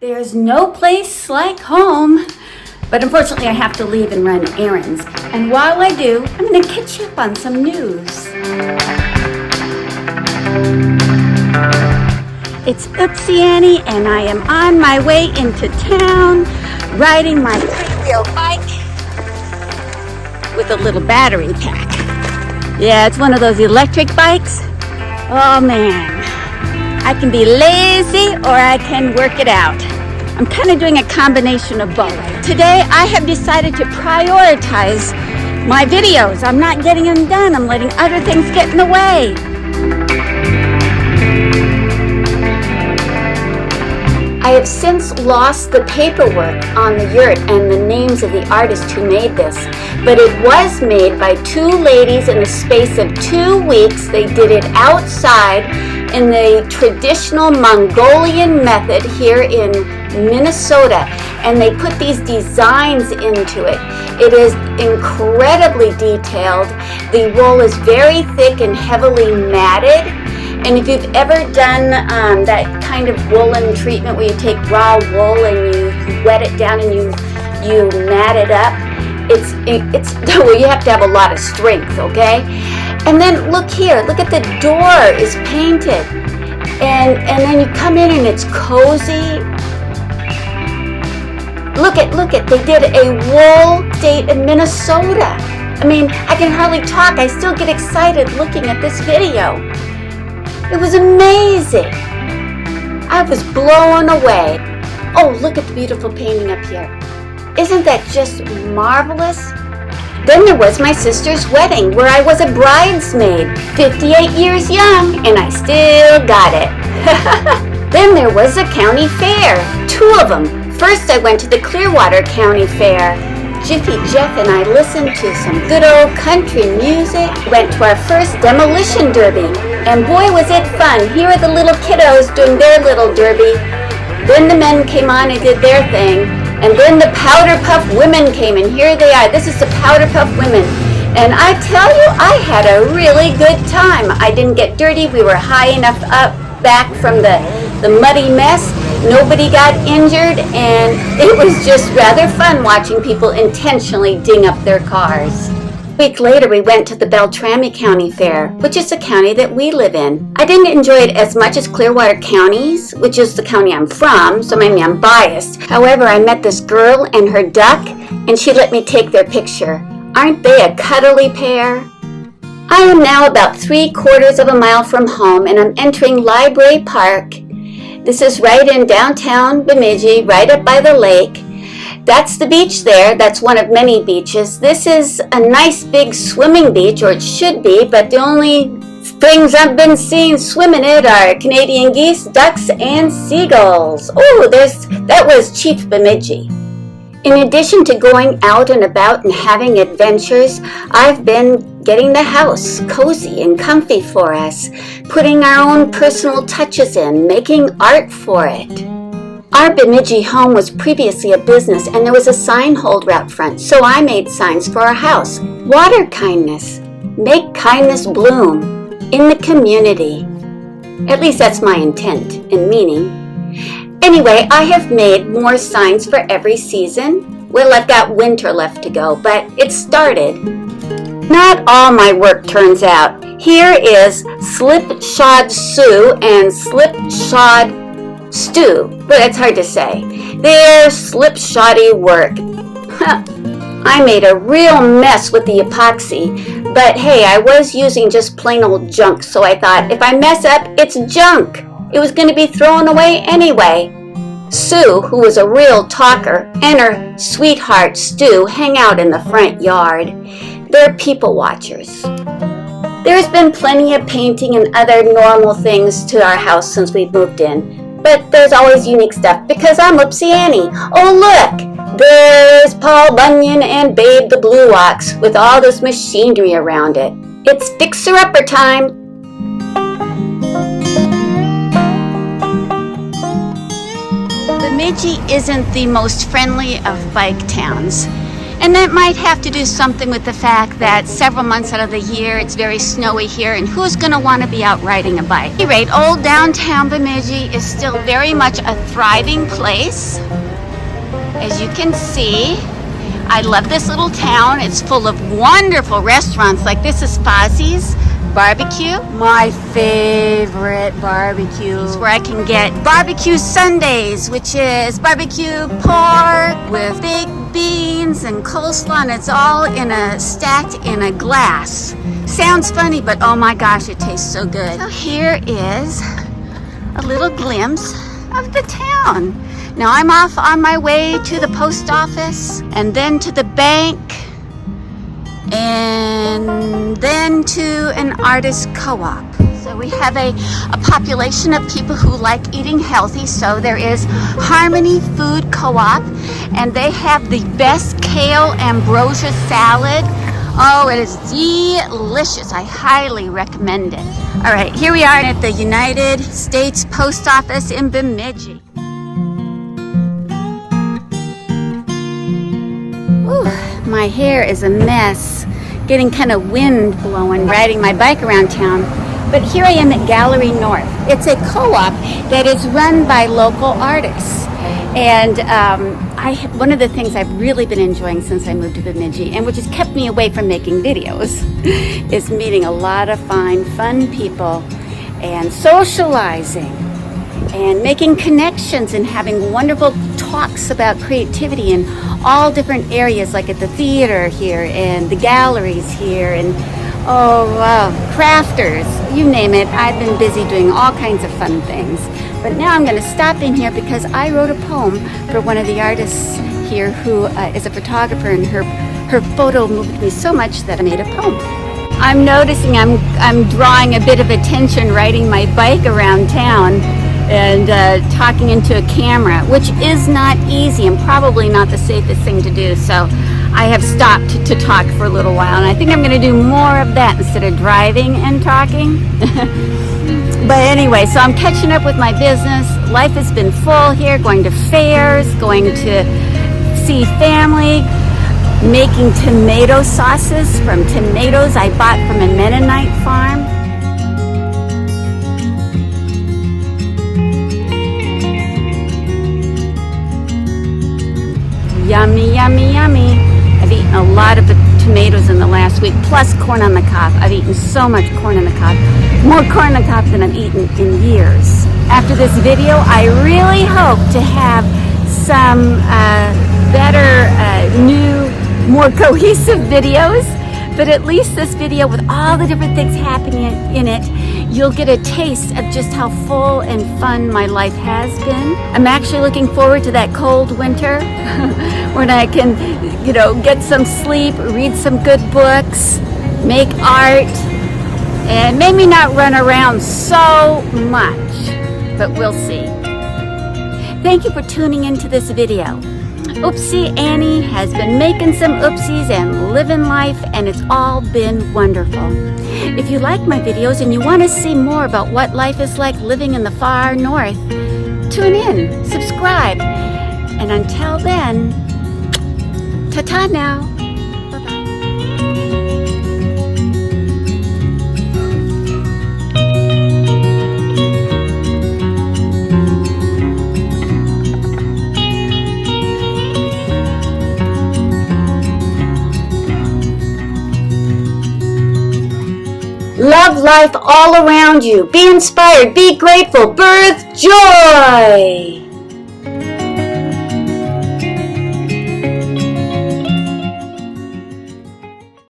There's no place like home. But unfortunately, I have to leave and run errands. And while I do, I'm going to catch you up on some news. It's Oopsie Annie, and I am on my way into town, riding my three-wheel bike with a little battery pack. Yeah, it's one of those electric bikes. Oh man, I can be lazy or I can work it out. I'm kind of doing a combination of both. Today, I have decided to prioritize my videos. I'm not getting them done. I'm letting other things get in the way. I have since lost the paperwork on the yurt and the names of the artists who made this, but it was made by two ladies in the space of 2 weeks. They did it outside in the traditional Mongolian method here in Minnesota, and they put these designs into it. It is incredibly detailed. The wool is very thick and heavily matted. And if you've ever done that kind of woolen treatment where you take raw wool and you wet it down and you mat it up, it's well, you have to have a lot of strength, okay? And then look here, look at the door is painted, and then you come in and it's cozy. Look at, they did a wool state in Minnesota. I mean, I can hardly talk. I still get excited looking at this video. It was amazing. I was blown away. Oh, look at the beautiful painting up here. Isn't that just marvelous? Then there was my sister's wedding, where I was a bridesmaid, 58 years young, and I still got it. Then there was a county fair, 2 of them. First, I went to the Clearwater County Fair. Jiffy Jeff and I listened to some good old country music, went to our first demolition derby, and boy was it fun. Here are the little kiddos doing their little derby. Then the men came on and did their thing, and then the Powder Puff women came, and here they are. This is the Powder Puff women. And I tell you, I had a really good time. I didn't get dirty. We were high enough up back from the muddy mess. Nobody got injured, and it was just rather fun watching people intentionally ding up their cars. A week later, we went to the Beltrami County Fair, which is the county that we live in. I didn't enjoy it as much as Clearwater County's, which is the county I'm from, so maybe I'm biased. However, I met this girl and her duck, and she let me take their picture. Aren't they a cuddly pair? I am now about 3/4 of a mile from home, and I'm entering Library Park. This is right in downtown Bemidji, right up by the lake. That's the beach there. That's one of many beaches. This is a nice big swimming beach, or it should be, but the only things I've been seeing swimming it are Canadian geese, ducks, and seagulls. Oh, that was Chief Bemidji. In addition to going out and about and having adventures, I've been getting the house cozy and comfy for us, putting our own personal touches in, making art for it. Our Bemidji home was previously a business, and there was a sign holder out front, so I made signs for our house. Water kindness. Make kindness bloom in the community. At least that's my intent and meaning. Anyway, I have made more signs for every season. Well, I've got winter left to go, but it started. Not all my work turns out. Here is Slipshod Sue and Slipshod Stew. But it's hard to say. There's slipshoddy work. I made a real mess with the epoxy, but hey, I was using just plain old junk, so I thought if I mess up, it's junk. It was going to be thrown away anyway. Sue, who was a real talker, and her sweetheart, Stu, hang out in the front yard. They're people watchers. There's been plenty of painting and other normal things to our house since we moved in, but there's always unique stuff because I'm Oopsie Annie. Oh look, there's Paul Bunyan and Babe the Blue Ox with all this machinery around it. It's fixer-upper time. Bemidji isn't the most friendly of bike towns. And that might have to do something with the fact that several months out of the year it's very snowy here, and who's going to want to be out riding a bike? At any rate, old downtown Bemidji is still very much a thriving place. As you can see, I love this little town. It's full of wonderful restaurants, like this is Fozzie's Barbecue. My favorite barbecue. It's where I can get barbecue Sundays, which is barbecue pork with baked beans and coleslaw, and it's all stacked in a glass. Sounds funny, but oh my gosh, it tastes so good. So here is a little glimpse of the town. Now I'm off on my way to the post office, and then to the bank, and then to an artist co-op. So we have a population of people who like eating healthy. So there is Harmony Food Co-op, and they have the best kale ambrosia salad. Oh, it is delicious. I highly recommend it. All right, here we are at the United States Post Office in Bemidji. Ooh, my hair is a mess. Getting kind of wind blowing, riding my bike around town. But here I am at Gallery North. It's a co-op that is run by local artists. And one of the things I've really been enjoying since I moved to Bemidji, and which has kept me away from making videos, is meeting a lot of fun people and socializing and making connections and having wonderful talks about creativity in all different areas, like at the theater here and the galleries here, and crafters, you name it. I've been busy doing all kinds of fun things. But now I'm going to stop in here because I wrote a poem for one of the artists here who is a photographer, and her photo moved me so much that I made a poem. I'm noticing I'm drawing a bit of attention riding my bike around town and talking into a camera, which is not easy and probably not the safest thing to do. So I have stopped to talk for a little while, and I think I'm going to do more of that instead of driving and talking. But anyway, so I'm catching up with my business. Life has been full here, going to fairs, going to see family, making tomato sauces from tomatoes I bought from a Mennonite farm. Yummy, yummy, yummy. I've eaten a lot of the tomatoes in the last week, plus corn on the cob. I've eaten so much corn on the cob, more corn on the cob than I've eaten in years. After this video, I really hope to have some better, new, more cohesive videos. But at least this video, with all the different things happening in it, you'll get a taste of just how full and fun my life has been. I'm actually looking forward to that cold winter when I can, get some sleep, read some good books, make art, and maybe not run around so much, but we'll see. Thank you for tuning into this video. Oopsie Annie has been making some oopsies and living life, and it's all been wonderful. If you like my videos and you want to see more about what life is like living in the far north, tune in, subscribe, and until then, ta-ta now. Love life all around you. Be inspired. Be grateful. Birth joy.